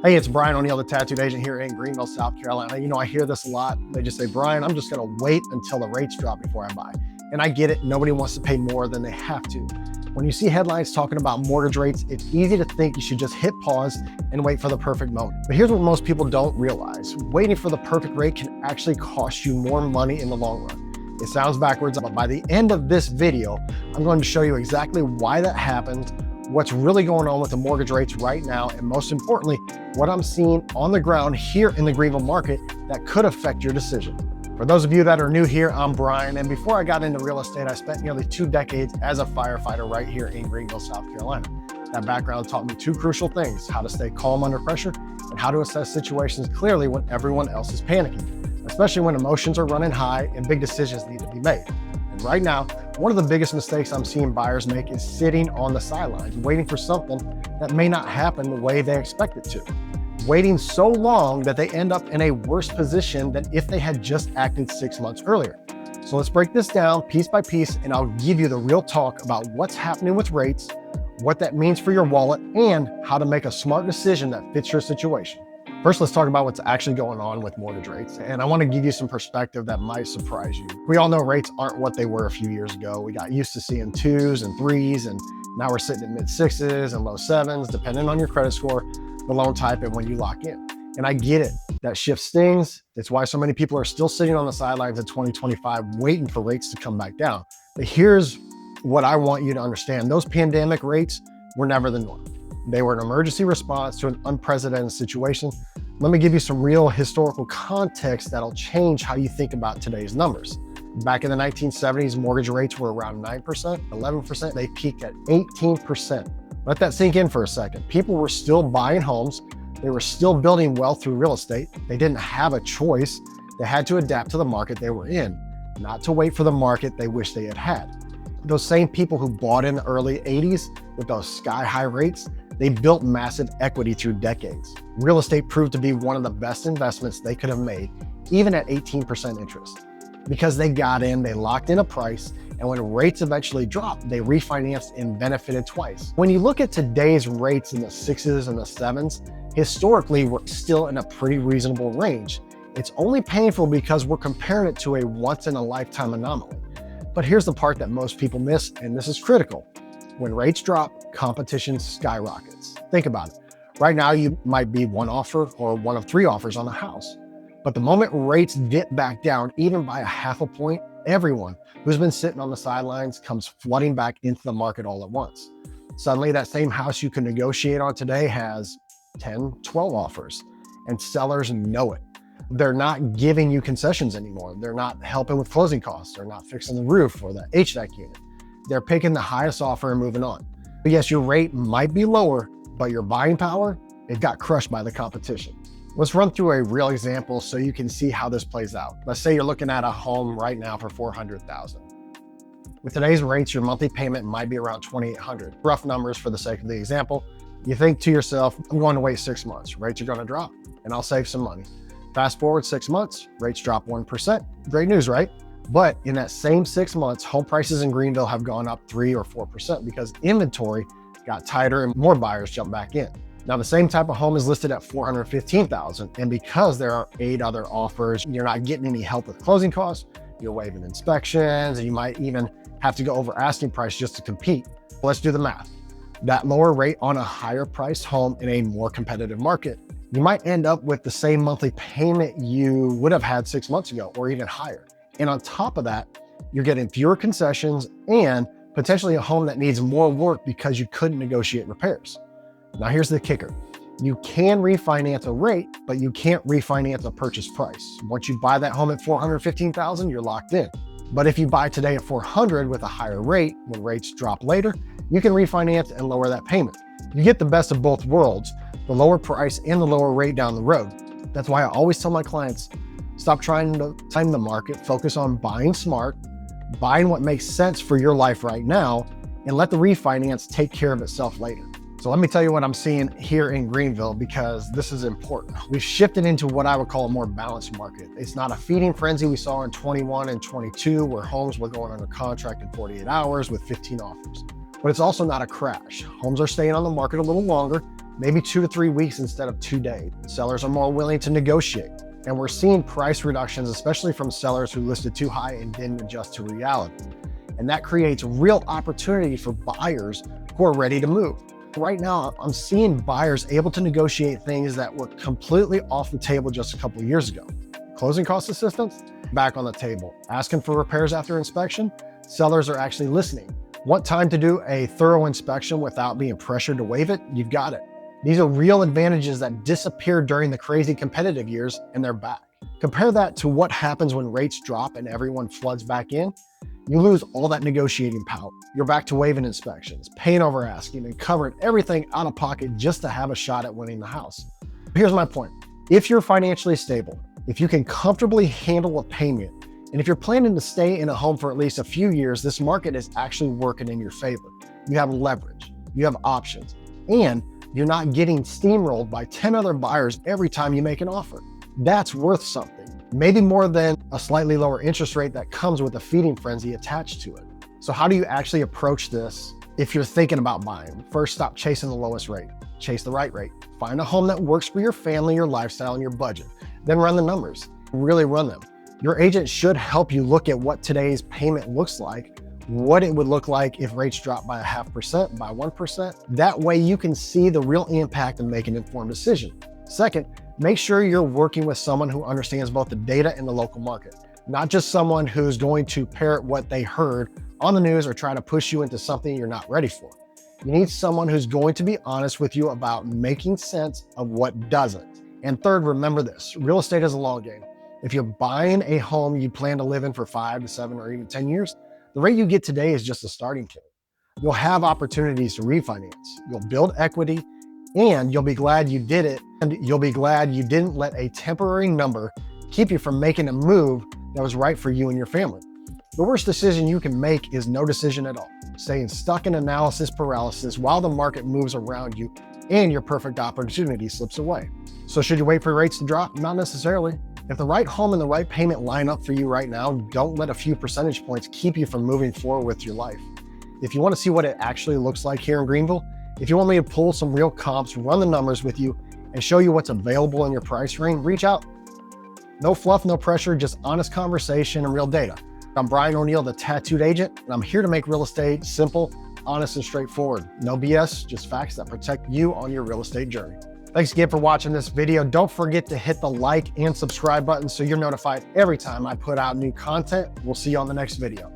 Hey, it's Brian O'Neill, the tattooed agent here in Greenville, South Carolina. You know, I hear this a lot. They just say, Brian, I'm just going to wait until the rates drop before I buy. And I get it. Nobody wants to pay more than they have to. When you see headlines talking about mortgage rates, it's easy to think you should just hit pause and wait for the perfect moment. But here's what most people don't realize. Waiting for the perfect rate can actually cost you more money in the long run. It sounds backwards, but by the end of this video, I'm going to show you exactly why that happened, what's really going on with the mortgage rates right now, and most importantly, what I'm seeing on the ground here in the Greenville market that could affect your decision. For those of you that are new here, I'm Brian, and before I got into real estate, I spent nearly 2 decades as a firefighter right here in Greenville, South Carolina. That background taught me 2 crucial things: how to stay calm under pressure and how to assess situations clearly when everyone else is panicking, especially when emotions are running high and big decisions need to be made. And right now, one of the biggest mistakes I'm seeing buyers make is sitting on the sidelines, waiting for something that may not happen the way they expect it to. Waiting so long that they end up in a worse position than if they had just acted 6 months earlier. So let's break this down piece by piece, and I'll give you the real talk about what's happening with rates, what that means for your wallet, and how to make a smart decision that fits your situation. First, let's talk about what's actually going on with mortgage rates. And I want to give you some perspective that might surprise you. We all know rates aren't what they were a few years ago. We got used to seeing 2s and 3s, and now we're sitting at mid-6s and low 7s, depending on your credit score, the loan type, and when you lock in. And I get it. That shift stings. It's why so many people are still sitting on the sidelines in 2025 waiting for rates to come back down. But here's what I want you to understand. Those pandemic rates were never the norm. They were an emergency response to an unprecedented situation. Let me give you some real historical context that'll change how you think about today's numbers. Back in the 1970s, mortgage rates were around 9%, 11%. They peaked at 18%. Let that sink in for a second. People were still buying homes. They were still building wealth through real estate. They didn't have a choice. They had to adapt to the market they were in, not to wait for the market they wish they had had. Those same people who bought in the early 80s with those sky-high rates, they built massive equity through decades. Real estate proved to be one of the best investments they could have made, even at 18% interest. Because they got in, they locked in a price, and when rates eventually dropped, they refinanced and benefited twice. When you look at today's rates in the 6s and the 7s, historically, we're still in a pretty reasonable range. It's only painful because we're comparing it to a once-in-a-lifetime anomaly. But here's the part that most people miss, and this is critical. When rates drop, competition skyrockets. Think about it. Right now, you might be one offer or one of 3 offers on a house. But the moment rates dip back down, even by a half a point, everyone who's been sitting on the sidelines comes flooding back into the market all at once. Suddenly, that same house you can negotiate on today has 10, 12 offers, and sellers know it. They're not giving you concessions anymore. They're not helping with closing costs. They're not fixing the roof or the HVAC unit. They're picking the highest offer and moving on. But yes, your rate might be lower, but your buying power, it got crushed by the competition. Let's run through a real example so you can see how this plays out. Let's say you're looking at a home right now for $400,000. With today's rates, your monthly payment might be around $2,800. Rough numbers for the sake of the example. You think to yourself, I'm going to wait 6 months. Rates are going to drop and I'll save some money. Fast forward 6 months, rates drop 1%. Great news, right? But in that same 6 months, home prices in Greenville have gone up 3 or 4% because inventory got tighter and more buyers jumped back in. Now, the same type of home is listed at $415,000, and because there are 8 other offers, you're not getting any help with closing costs, you're waiving inspections, and you might even have to go over asking price just to compete. Let's do the math. That lower rate on a higher priced home in a more competitive market, you might end up with the same monthly payment you would have had 6 months ago, or even higher. And on top of that, you're getting fewer concessions and potentially a home that needs more work because you couldn't negotiate repairs. Now here's the kicker. You can refinance a rate, but you can't refinance a purchase price. Once you buy that home at $415,000, you're locked in. But if you buy today at $400,000 with a higher rate, when rates drop later, you can refinance and lower that payment. You get the best of both worlds, the lower price and the lower rate down the road. That's why I always tell my clients, stop trying to time the market, focus on buying smart, buying what makes sense for your life right now, and let the refinance take care of itself later. So let me tell you what I'm seeing here in Greenville, because this is important. We've shifted into what I would call a more balanced market. It's not a feeding frenzy we saw in 21 and 22, where homes were going under contract in 48 hours with 15 offers. But it's also not a crash. Homes are staying on the market a little longer. maybe 2 to 3 weeks instead of 2 days. Sellers are more willing to negotiate. And we're seeing price reductions, especially from sellers who listed too high and didn't adjust to reality. And that creates real opportunity for buyers who are ready to move. Right now, I'm seeing buyers able to negotiate things that were completely off the table just a couple of years ago. Closing cost assistance, back on the table. Asking for repairs after inspection, sellers are actually listening. Want time to do a thorough inspection without being pressured to waive it? You've got it. These are real advantages that disappeared during the crazy competitive years, and they're back. Compare that to what happens when rates drop and everyone floods back in. You lose all that negotiating power. You're back to waiving inspections, paying over asking, and covering everything out of pocket just to have a shot at winning the house. Here's my point. If you're financially stable, if you can comfortably handle a payment, and if you're planning to stay in a home for at least a few years, this market is actually working in your favor. You have leverage, you have options, and you're not getting steamrolled by 10 other buyers every time you make an offer. That's worth something. Maybe more than a slightly lower interest rate that comes with a feeding frenzy attached to it. So how do you actually approach this if you're thinking about buying? First, stop chasing the lowest rate. Chase the right rate. Find a home that works for your family, your lifestyle, and your budget. Then run the numbers. Really run them. Your agent should help you look at what today's payment looks like, what it would look like if rates drop by 0.5%, by 1%. That way you can see the real impact and make an informed decision. Second, make sure you're working with someone who understands both the data and the local market, not just someone who's going to parrot what they heard on the news or try to push you into something you're not ready for. You need someone who's going to be honest with you about making sense of what doesn't. And third, remember this, real estate is a long game. If you're buying a home you plan to live in for 5 to 7 or even 10 years, the rate you get today is just a starting point. You'll have opportunities to refinance, you'll build equity, and you'll be glad you did it, and you'll be glad you didn't let a temporary number keep you from making a move that was right for you and your family. The worst decision you can make is no decision at all, staying stuck in analysis paralysis while the market moves around you and your perfect opportunity slips away. So should you wait for rates to drop? Not necessarily. If the right home and the right payment line up for you right now, don't let a few percentage points keep you from moving forward with your life. If you want to see what it actually looks like here in Greenville, if you want me to pull some real comps, run the numbers with you, and show you what's available in your price range, reach out. No fluff, no pressure, just honest conversation and real data. I'm Brian O'Neill, the Tattooed Agent, and I'm here to make real estate simple, honest, and straightforward. No BS, just facts that protect you on your real estate journey. Thanks again for watching this video. Don't forget to hit the like and subscribe button so you're notified every time I put out new content. We'll see you on the next video.